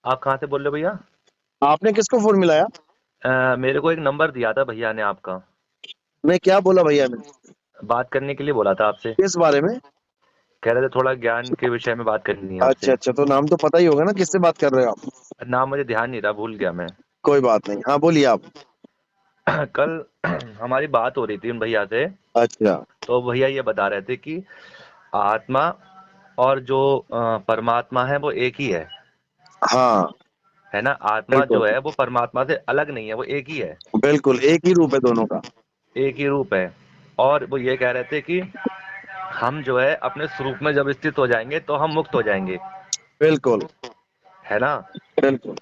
आप कहाँ से बोल रहे हो भैया? आपने किसको फोन मिलाया? मेरे को एक नंबर दिया था भैया ने आपका। मैं क्या बोला भैया ने? बात करने के लिए बोला था आपसे। किस बारे में? कह रहे थे थोड़ा ज्ञान के विषय में बात करनी है अच्छा आपसे। अच्छा, तो नाम तो पता ही होगा ना, किससे बात कर रहे हो आप? नाम मुझे ध्यान नहीं रहा, भूल गया मैं। कोई बात नहीं, हाँ बोलिए आप। कल हमारी बात हो रही थी उन भैया से। अच्छा। तो भैया ये बता रहे थे कि आत्मा और जो परमात्मा है वो एक ही हाँ। है ना? आत्मा बिल्कुल जो है वो परमात्मा से अलग नहीं है, वो एक ही है। बिल्कुल, एक ही रूप है दोनों का। एक ही रूप है। और वो ये कह रहे थे कि हम जो है अपने स्वरूप में जब स्थित हो जाएंगे तो हम मुक्त हो जाएंगे, बिल्कुल है ना? बिल्कुल।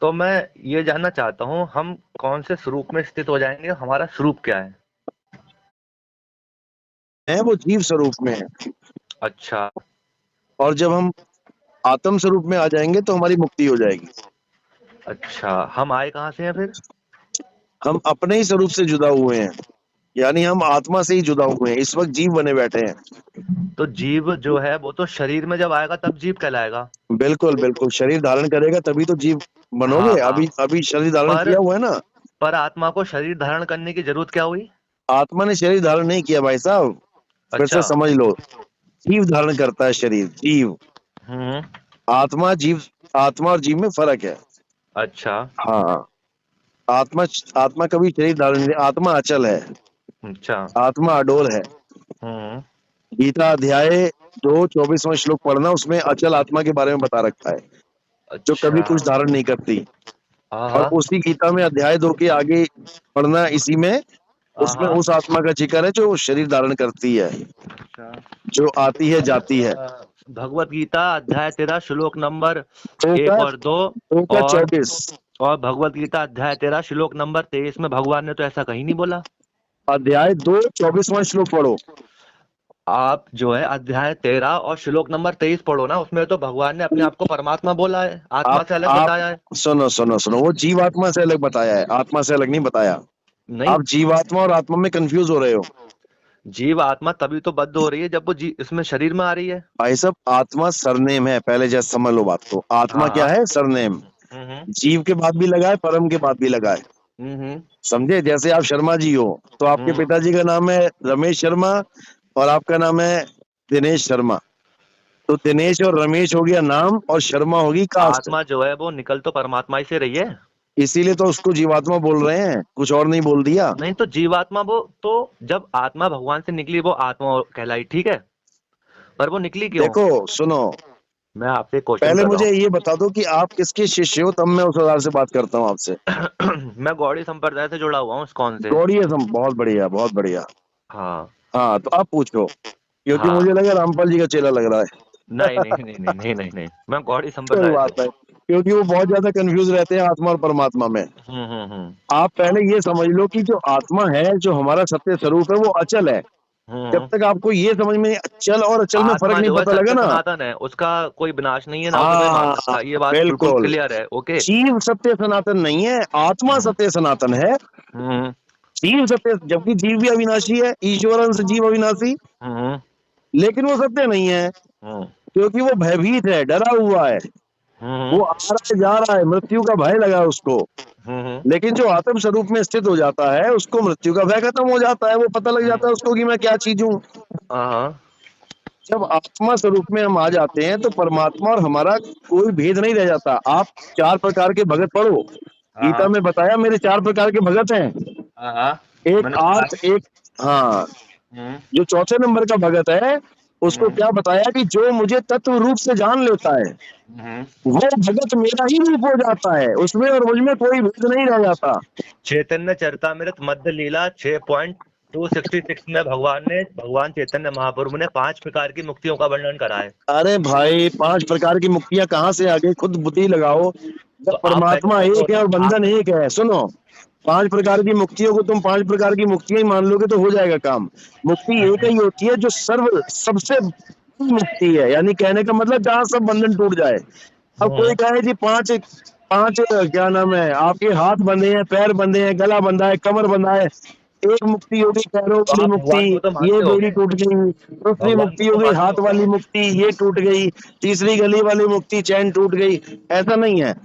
तो मैं ये जानना चाहता हूँ, हम कौन से स्वरूप में स्थित हो जाएंगे, हमारा स्वरूप क्या है? है वो जीव स्वरूप में है। अच्छा। और जब हम आत्म स्वरूप में आ जाएंगे तो हमारी मुक्ति हो जाएगी। अच्छा, हम आए कहाँ से हैं फिर? हम अपने ही स्वरूप से जुदा हुए हैं, यानी हम आत्मा से ही जुदा हुए हैं, इस वक्त जीव बने बैठे हैं। तो जीव जो है वो तो शरीर में जब आएगा तब जीव कहलाएगा। बिल्कुल बिल्कुल, शरीर धारण करेगा तभी तो जीव हाँ बनोगे। हाँ। अभी शरीर धारण पर किया हुआ है ना। पर आत्मा को शरीर धारण करने की जरूरत क्या हुई? आत्मा ने शरीर धारण नहीं किया भाई साहब, फिर से अच्छा। समझ लो। जीव धारण करता है शरीर, जीव। हम्म। आत्मा जीव, आत्मा और जीव में फर्क है। अच्छा। हाँ। आत्मा, आत्मा कभी शरीर धारण नहीं, आत्मा अचल है। अच्छा। आत्मा अडोल है। हम्म। गीता अध्याय 2 24वां श्लोक पढ़ना, उसमें अचल आत्मा के बारे में बता रखा है, जो कभी अच्छा। कुछ धारण नहीं करती। हाँ और हाँ। उसी गीता में अध्याय 2 के आगे पढ़ना, इसी में, हाँ उसमें हाँ। उस आत्मा का जिक्र है जो शरीर धारण करती है, अच्छा। जो आती है जाती है। भगवत गीता अध्याय 13 श्लोक नंबर दो का 1 और 2। दो का और 24 और भगवत गीता अध्याय 13 श्लोक नंबर 23 में भगवान ने तो ऐसा कहीं नहीं बोला। अध्याय 2 24वां श्लोक पढ़ो। आप जो है अध्याय 13 और श्लोक नंबर 23 पढ़ो ना, उसमें तो भगवान ने अपने आप को परमात्मा बोला है, आत्मा से अलग आप बताया है। सुनो सुनो सुनो, वो जीवात्मा से अलग बताया है, आत्मा से अलग नहीं बताया। नहीं। आप जीवात्मा और आत्मा में कंफ्यूज हो रहे हो। जीव आत्मा तभी तो बद्ध हो रही है जब वो इसमें शरीर में आ रही है। भाई साहब, आत्मा सरनेम है, पहले जैसे समझ लो बात को। आत्मा हाँ क्या हाँ। है? सरनेम। हम्म। जीव के बाद भी लगा है, परम के बाद भी लगा है। हम्म। समझे? जैसे आप शर्मा जी हो, तो आपके हम्म। पिताजी का नाम है रमेश शर्मा, और आपका नाम है दिनेश शर्मा। तो दिनेश और रमेश हो गया नाम, और शर्मा होगी कास्ट। आत्मा जो है वो निकल तो परमात्मा ही से रही है। इसीलिए तो उसको जीवात्मा बोल रहे हैं, कुछ और नहीं बोल दिया। नहीं तो जीवात्मा वो तो, जब आत्मा भगवान से निकली वो आत्मा कहलाई, ठीक है। पर वो निकली क्यों? देखो सुनो, मैं आपसे क्वेश्चन पहले कर रहा मुझे ये बता दो कि आप किसके शिष्य हो, तब मैं उस आधार से बात करता हूँ आपसे। हूँ। मैं गौड़ी संप्रदाय से जुड़ा हुआ हूँ, इस्कॉन से। गौड़ीयज्म, बहुत बढ़िया बहुत बढ़िया। हाँ। हाँ तो आप पूछो, क्योंकि हाँ। मुझे लगा रामपाल जी का चेला लग रहा नहीं नहीं है। नहीं नहीं नहीं नहीं नहीं, मैं गौड़ी कोई संप्रदाय से बात हूँ। नहीं, क्योंकि वो बहुत ज्यादा कंफ्यूज रहते हैं आत्मा और परमात्मा में। हम्म। आप पहले ये समझ लो कि जो आत्मा है, जो हमारा सत्य स्वरूप है, वो अचल है। जब हम्म। तक आपको ये समझ में अचल और अचल में फर्क आत्मा नहीं जो है पता लगा सत्य ना। सनातन है, उसका कोई विनाश नहीं है ना उसे कोई हाँ मारता, ये बात बिल्कुल बिल्कुल। क्लियर है। ओके। जीव सत्य सनातन नहीं है, आत्मा हम्म। सत्य सनातन है। हम्म। जीव सत्य, जबकि जीव भी अविनाशी है, ईश्वर अंश जीव अविनाशी, हम्म। लेकिन वो सत्य नहीं है, हम्म। क्योंकि वो भयभीत है, डरा हुआ है। हम्म। वो आ रहा है जा रहा है, मृत्यु का भय लगा है उसको। हम्म। लेकिन जो आत्म स्वरूप में स्थित हो जाता है, उसको मृत्यु का भय खत्म हो जाता है, वो पता लग जाता है उसको कि मैं क्या चीज हूँ। हाँ जब आत्मा स्वरूप में हम आ जाते हैं तो परमात्मा और हमारा कोई भेद नहीं रह जाता। आप 4 प्रकार के भगत पढ़ो, गीता हाँ में बताया मेरे 4 प्रकार के भगत हैं। हाँ हाँ। एक मैंने सुना आर्थ, है। एक, हाँ, हम्म। जो चौथे नंबर का भगत है, उसको हम्म। क्या बताया कि जो मुझे तत्व रूप से जान लेता है, हम्म। वो भगत मेरा ही रूप हो जाता है, उसमें और मुझ में कोई भेद नहीं रह जाता। चैतन्य चरितामृत मध्य लीला 6.266 में भगवान चैतन्य महाप्रभु ने 5 प्रकार की मुक्तियों का वर्णन करा है। अरे भाई, 5 प्रकार की मुक्तियां कहाँ से आ गई? खुद बुद्धि लगाओ। जब तो आप पहले परमात्मा देखो एक है ना और आप। बंधन एक है, सुनो, 5 प्रकार की मुक्तियों को तुम 5 प्रकार की मुक्तियां ही मान लोगे तो हो जाएगा काम। मुक्ति एक ही होती है जो सबसे बड़ी मुक्ति है, यानी कहने का मतलब जहाँ सब बंधन टूट जाए। अब कोई हम्म। कहे जी पांच पांच क्या नाम है, आपके हाथ बंधे हैं, पैर बंधे हैं, गला बंधा है, कमर बंधा है, एक मुक्ति हो गई पैरों तो वाली आप मुक्ति, भगवान को तो ये मानते हो, बेड़ी टूट गई। दूसरी भगवान मुक्ति को हो तो गई मानते हाथ हो वाली क्या? मुक्ति, ये टूट गई। तीसरी गली वाली मुक्ति, चैन टूट गई। ऐसा नहीं है,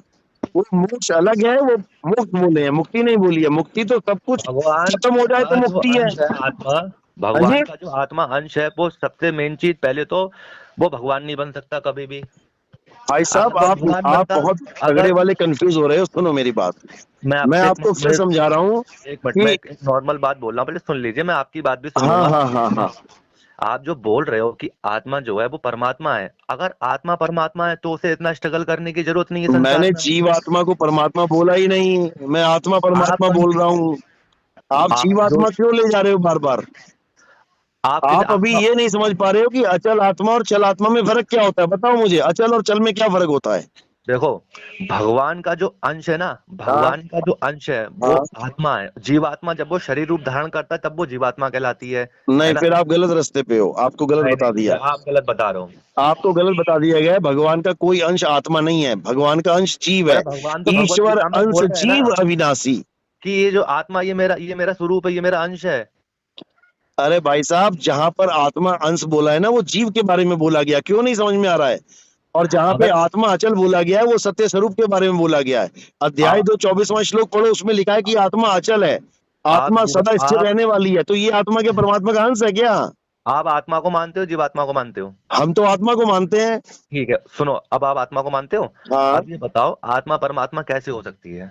वो मोक्ष अलग है, वो मुक्त बोले हैं, मुक्ति नहीं बोली है। मुक्ति तो सब कुछ भगवान खत्म हो जाए तो का जो मुक्ति है। अंश है आत्मा, हाँ भगवान जी। का जो आत्मा अंश है, वो सबसे मेन चीज पहले तो वो भगवान नहीं बन सकता कभी भी। भाई साहब, अगर वो भगवान आप बनता, बहुत तगड़े अगर वाले कंफ्यूज हो रहे हो। सुनो मेरी बात, मैं मैं आपसे आपको फिर समझा रहा हूँ एक मिनट में कि एक नॉर्मल बात बोल रहा हूँ, पहले सुन लीजिए, मैं आपकी बात भी हाँ सुनूंगा। हाँ हाँ हाँ, आप जो बोल रहे हो कि आत्मा जो है वो परमात्मा है, अगर आत्मा परमात्मा है तो उसे इतना स्ट्रगल करने की जरूरत नहीं है संसार मैंने में। जीव आत्मा को परमात्मा बोला ही नहीं, मैं आत्मा आप परमात्मा बोल रहा हूँ। आप आप जीव जो आत्मा क्यों ले जा रहे हो बार बार? आप किस आप अभी आत्मा, ये नहीं समझ पा रहे हो कि अचल आत्मा और चल आत्मा में फर्क क्या होता है। बताओ मुझे, अचल और चल में क्या फर्क होता है? देखो, भगवान का जो अंश है ना, हाँ भगवान का जो अंश है वो हाँ। आत्मा है। जीवात्मा जब वो शरीर रूप धारण करता है तब वो जीवात्मा कहलाती है नहीं, ना? फिर आप गलत रास्ते पे हो, आपको गलत नहीं बता नहीं, दिया। आप गलत बता रहे हो। आपको गलत बता दिया गया है। भगवान का कोई अंश आत्मा नहीं है, भगवान का अंश जीव अरे है। भगवान तो भगवत ईश्वर गीता में अंश बोल रहे हैं ना जीव अविनाशी। कि ये जो आत्मा, ये मेरा स्वरूप है, ये मेरा अंश है। अरे भाई साहब, जहां पर आत्मा अंश बोला है ना, वो जीव के बारे में बोला गया। क्यों नहीं समझ में आ रहा है? और जहां पे अगर आत्मा अचल बोला गया है, वो सत्य स्वरूप के बारे में बोला गया है। अध्याय आप 2 24वां श्लोक पढ़ो, उसमें लिखा है कि आत्मा अचल है, आप आत्मा जीव सदा स्थिर आप रहने वाली है। तो ये आत्मा के परमात्मा का अंश है क्या? आप आत्मा को मानते हो, जीवात्मा को मानते हो? हम तो आत्मा को मानते हैं। ठीक है, सुनो, अब आप आत्मा को मानते हो। हाँ अब ये बताओ, आत्मा परमात्मा कैसे हो सकती है?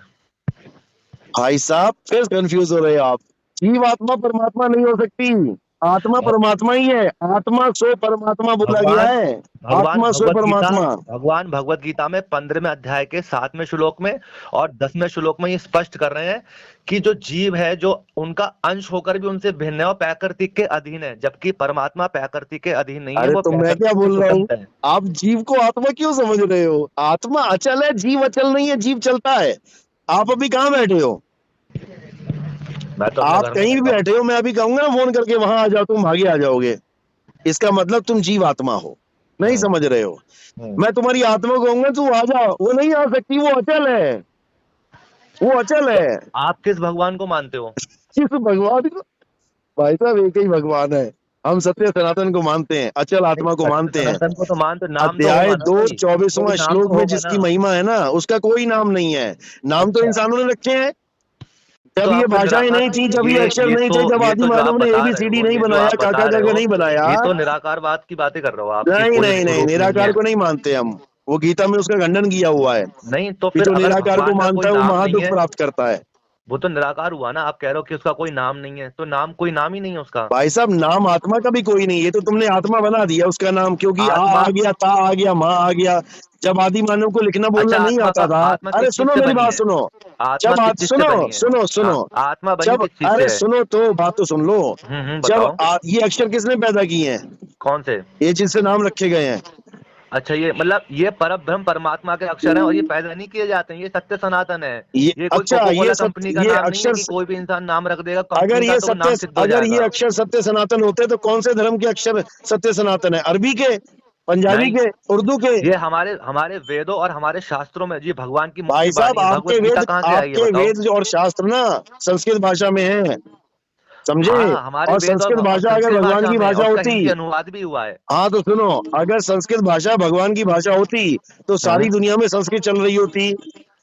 भाई साहब, फिर कंफ्यूज हो रहे हो आप। जीव आत्मा परमात्मा नहीं हो सकती, आत्मा परमात्मा ही है। आत्मा सो परमात्मा बोला गया भगवान है। भगवान आत्मा सो भगवत गीता परमात्मा। भगवान भगवत गीता में 15वें अध्याय के 7वें श्लोक में और 10वें श्लोक में ये स्पष्ट कर रहे हैं कि जो जीव है, जो उनका अंश होकर भी उनसे भिन्न है, वो प्रकृति के अधीन है, जबकि परमात्मा प्रकृति के अधीन नहीं है, अरे वो तो मैं प्रकृति क्या से बोल रहा हूँ? स्वतंत्र है। आप जीव को आत्मा क्यों समझ रहे हो? आत्मा अचल है, जीव अचल नहीं है, जीव चलता है। आप अभी कहाँ बैठे हो? मैं तो अपने आप घर में कहीं भी बैठा हूँ। बैठे हो, मैं अभी कहूंगा ना फोन करके, वहां आ जाओ, तुम भागे आ जाओगे। इसका मतलब तुम जीव आत्मा हो, नहीं हम्म, समझ रहे हो? हम्म। मैं तुम्हारी आत्मा को कहूंगा तू आ जा, वो नहीं आ सकती, वो अचल है, वो अचल तो है। आप किस भगवान को मानते हो? किस भगवान को? भाई साहब, एक ही भगवान है। हम सत्य सनातन को मानते हैं, अचल आत्मा को सत्य मानते हैं। सनातन को तो मानते, नाम तो अध्याय होगा ना 2 भाई, कोई 24वां नाम श्लोक तो में होगा ना। जिसकी महिमा है ना, उसका कोई नाम नहीं है। नाम तो अच्छा, इंसानों ने रखे हैं। तो जब ये आप फिर भाषाएं निराकार, नहीं थी, जब ये अक्षर नहीं थे, जब ये आदि तो जो मानव आप ने बता रहे एबीसीडी हो, नहीं ये जो बनाया, आप बता काका रहे काका हो, नहीं बनाया। ये तो निराकारवाद की बातें कर रहे हो आप, कि नहीं कोई नहीं नहीं, स्वरूप नहीं निराकार है। को नहीं मानते हम। वो गीता में उसका खंडन किया हुआ है नहीं तो कि फिर जो अगर निराकार को भगवान का कोई मानता है वो नाम नहीं महादुख है, प्राप्त करता है। वो तो निराकार हुआ ना। आप कह रहे हो कि उसका कोई नाम नहीं है, तो नाम, कोई नाम ही नहीं है उसका। भाई साहब, नाम आत्मा का भी कोई नहीं है, तो तुमने आत्मा बना दिया उसका नाम, क्योंकि आ आत्मा, गया, ता आ गया, माँ आ गया। जब आदि मानव को लिखना बोलना अच्छा, नहीं आता था। आत्मा अरे किस चीज सुनो से मेरी बनी बात है? सुनो। आत्मा किस चीज से सुनो बनी है? सुनो सुनो। आत्मा बनी जब किस चीज अरे से है? सुनो तो, बात तो सुन लो। जब बताओ। ये अक्षर किसने पैदा किए हैं? कौन से? ये जिससे नाम रखे गए हैं। अच्छा, ये मतलब ये परब्रह्म परमात्मा के अक्षर हैं और ये पैदा नहीं किए जाते हैं, ये सत्य सनातन है। ये ये कोई अच्छा, कोको ये कोला सत्य, कंपनी का ये नाम नहीं है अक्षर, कि कोई भी इंसान नाम रख देगा, कंपनी का तो नाम सिद्ध हो अगर ये जाएगा। अक्षर सत्य सनातन होते तो कौन से धर्म के अक्षर सत्य सनातन है? अरबी के, पंजाबी नहीं, के, उर्दू के? ये हमारे हमारे वेदों और हमारे शास्त्रों में जी भगवान की भाई मुक्ति साहब, बाणी है। भगवत गीता कहाँ से आई है, आपके बताओ? वेद और शास्त्र ना संस्कृत भाषा में है, समझे? हाँ, हमारे और वेद संस्कृत और भाषा अगर संस्कृत भगवान भाषा की में, और भाषा उसका होती, हिंदी अनुवाद भी हुआ है। हाँ तो सुनो, अगर संस्कृत भाषा भगवान की भाषा होती तो सारी हम्म। दुनिया में संस्कृत चल रही होती।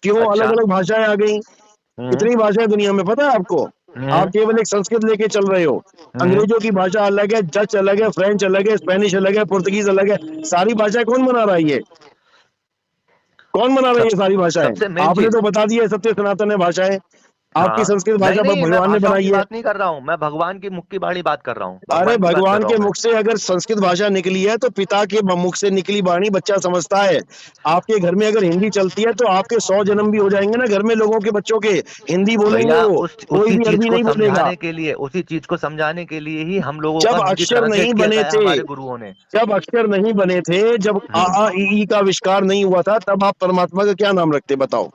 क्यों अलग अच्छा। अलग भाषाएं आ गई? हम्म। कितनी भाषाएं दुनिया में, पता है आपको? आप हम्म। केवल एक संस्कृत लेके चल रहे हो। हम्म। अंग्रेजों की भाषा अलग है, डच अलग है, फ्रेंच अलग है, स्पेनिश अलग है, पुर्तगीज अलग है। सारी भाषाएं कौन बना रहा है? ये कौन बना रही सब है सारी भाषाएं? सबसे मेन आपने चीज। तो बता दिया सत्य सनातन है भाषाएं। आपकी हाँ, संस्कृत नहीं भाषा नहीं, मैं भगवान ने भाषाओं की बनाई है। बात नहीं कर रहा हूँ, मैं भगवान की मुक्ति बाणी बात कर रहा हूँ, अरे भगवान की बात कर भगवान रहा के हूँ मैं। मुख से अगर संस्कृत भाषा निकली है तो पिता के मुख से निकली वाणी बच्चा समझता है। आपके घर में अगर हिंदी चलती है तो आपके 100 जन्म भी हो जाएंगे ना घर में, लोगों के बच्चों के हिंदी बोलेंगे, भैया, वो उस कोई उसी भी चीज अरबी को नहीं बोलेगा। समझाने के लिए, उसी चीज को समझाने के लिए ही हम लोगों जब का हिंदी अक्षर नहीं ट्रांसलेट किया बने गया है थे, हमारे गुरुओं ने। जब अक्षर नहीं बने थे, जब आ हम्म। आ ई ई का आविष्कार नहीं हुआ था, तब आप परमात्मा का क्या नाम रखते, बताओ?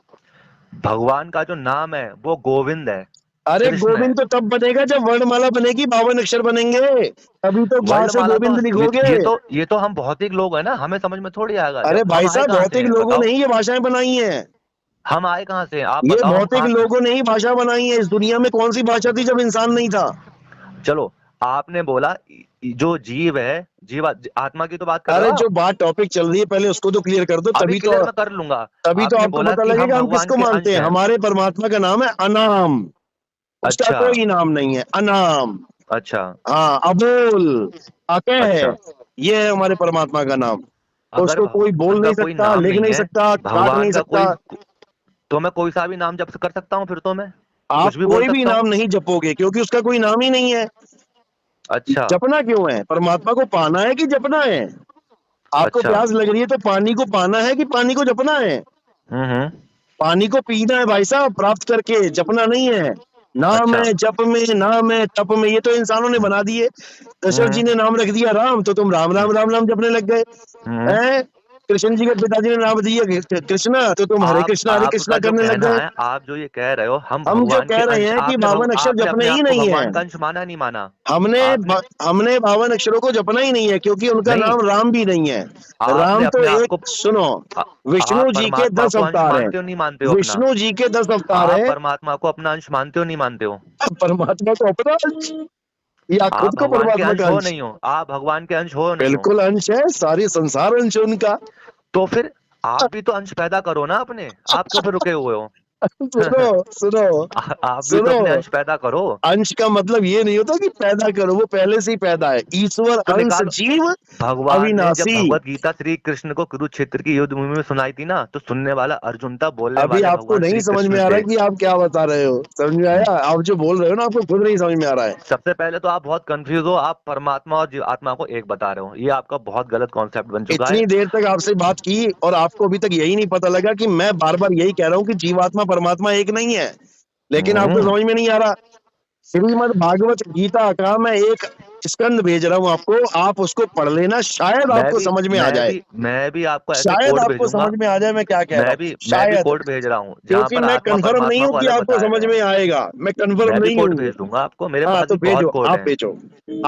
भगवान का जो नाम है वो गोविंद है, अरे कृष्ण है। गोविंद तो तब बनेगा जब वर्णमाला बनेगी, 52 अक्षर बनेंगे, तभी तो गा से वर्णमाला तो गोविंद लिखोगे। ये तो हम भौतिक लोग हैं ना, हमें समझ में थोड़ी आएगा। अरे जब हम भाई आए साहब, कहाँ से भौतिक हैं लोगों बताओ? ने ही ये भाषाएं बनाई हैं। हम आए कहाँ से? आप ये बताओ, हम भौतिक कहाँ से? लोगों ने ही भाषा बनाई है। इस दुनिया में कौन सी भाषा थी जब इंसान नहीं था? चलो, आपने बोला जो जीव है, जीव आत्मा की तो बात कर रहे अरे हो जो आप? बात टॉपिक चल रही है पहले उसको तो क्लियर कर दो, अभी क्लियर मैं कर लूंगा। तभी तो आपने आपको बोला पता कि हम लगेगा हम भगवान किसको के मानते अंश हैं। हैं। हमारे परमात्मा का नाम है अनाम, उसका अच्छा, कोई नाम नहीं है, अनाम। अच्छा, हाँ, अबोल, अकह, अच्छा। ये है हमारे परमात्मा का नाम। तो अगर उसको कोई भगवान बोल का नहीं कोई सकता, नाम लिख नहीं नहीं है, सकता, काट नहीं भगवान का सकता। तो मैं कोई सा भी नाम जप कर सकता हूँ फिर तो मैं? आप कुछ भी बोल कोई भी सकता नाम हूँ? नहीं जपोगे क्योंकि उसका कोई नाम ही नहीं है। अच्छा, जपना क्यों है? परमात्मा को पाना है कि जपना है? आपको अच्छा। प्यास लग रही है तो पानी को पाना है कि पानी को जपना है? हम्म। पानी को पीना है भाई साहब, प्राप्त करके, जपना नहीं है। नाम अच्छा। है जप में, नाम है तप में, ये तो इंसानों ने बना दिए। दशरथ जी हम्म। ने नाम रख दिया राम, तो तुम राम राम राम राम जपने लग गए हम्म। हैं। कृष्ण जी के पिताजी ने नाम दिया कृष्णा, तो तुम हरे आपका कृष्णा जो करने लग कहना गए। है, आप जो ये कह रहे हो, हम हम जो भगवान के कह रहे अंश, हैं कि 52 अक्षर आपने जपने अपने ही आप को नहीं है। भगवान का अंश माना नहीं माना? हमने आपने हमने 52 अक्षरों को जपना ही नहीं है क्योंकि उनका नहीं, नाम राम भी नहीं है। आपने राम तो अपने आप एक, को सुनो, आ, आप विष्णु जी के परमात्मा 10 को अंश अवतार हैं। मानते हो नहीं मानते हो अपना? विष्णु जी के 10 अवतार आप हैं। परमात्मा को अपना अंश मानते हो नहीं मानते हो? परमात्मा को अपना अंश या आप खुद को भगवान के परमात्मा अंश का हो अंश? नहीं हो? आप भगवान के अंश हो नहीं हो? बिल्कुल अंश है, सारी संसार अंश है उनका। तो फिर आप भी तो अंश पैदा करो ना अपने, आप क्यों फिर रुके हुए हो? सुनो, सुनो, आप भी तो सुनो, अपने अंश पैदा करो। अंश का मतलब ये नहीं होता कि पैदा करो, वो पहले से ही पैदा है। ईश्वर तो अंश निकालो। जीव भगवान ने जब अविनाशी। भगवत गीता श्री कृष्ण को कुरुक्षेत्र की युद्ध भूमि में सुनाई थी ना, तो सुनने वाला अर्जुन था, बोलने अभी वाले आपको भगवान नहीं श्री समझ में कृष्ण आ रहा थे। कि आप क्या बता रहे हो? समझ में आया? आप जो बोल रहे हो ना, आपको खुद नहीं समझ में आ रहा है। सबसे पहले तो आप बहुत कंफ्यूज हो, आप परमात्मा और आत्मा को एक बता रहे हो, ये आपका बहुत गलत कॉन्सेप्ट बन चुका है। इतनी देर तक आपसे बात की और आपको अभी तक यही नहीं पता लगा कि मैं बार बार यही कह रहा हूँ कि जीवात्मा परमात्मा एक नहीं है, लेकिन आपको हम्म। समझ में नहीं आ रहा। श्रीमद् भागवत गीता का मैं एक स्कंद भेज रहा हूँ आपको, आप उसको पढ़ लेना, शायद मैं आपको भी समझ में आ मैं जाए। भी मैं भी आपको ऐसे शायद कोड आपको भेजूंगा। समझ में आ जाए मैं क्या कह रहा हूँ, मैं भी शायद। कोड भेज रहा हूँ जहां क्योंकि पर मैं आत्मा कंफर्म नहीं परमात्मा हूँ को कि अलग आपको बताया समझ गया है। में आएगा, मैं कंफर्म मैं भी नहीं कोड हूँ। भेज दूंगा आपको, मेरे हाँ पास तो भी बहुत भेजो, कोड आप हैं। भेजो। हम्म,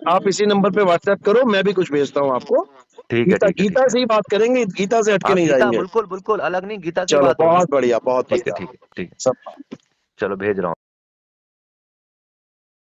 आप इसी नंबर पे व्हाट्सएप करो, मैं भी कुछ भेजता हूँ आपको। ठीक है, गीता ठीक है, ठीक गीता है। से ही बात करेंगे, गीता से हटके हाँ, नहीं गीता जाएंगे। बिल्कुल बिल्कुल अलग नहीं, गीता की चलो बात होगी। बहुत बढ़िया, बहुत ठीक है, बढ़िया। ठीक है, ठीक है। सब चलो भेज रहा हूँ।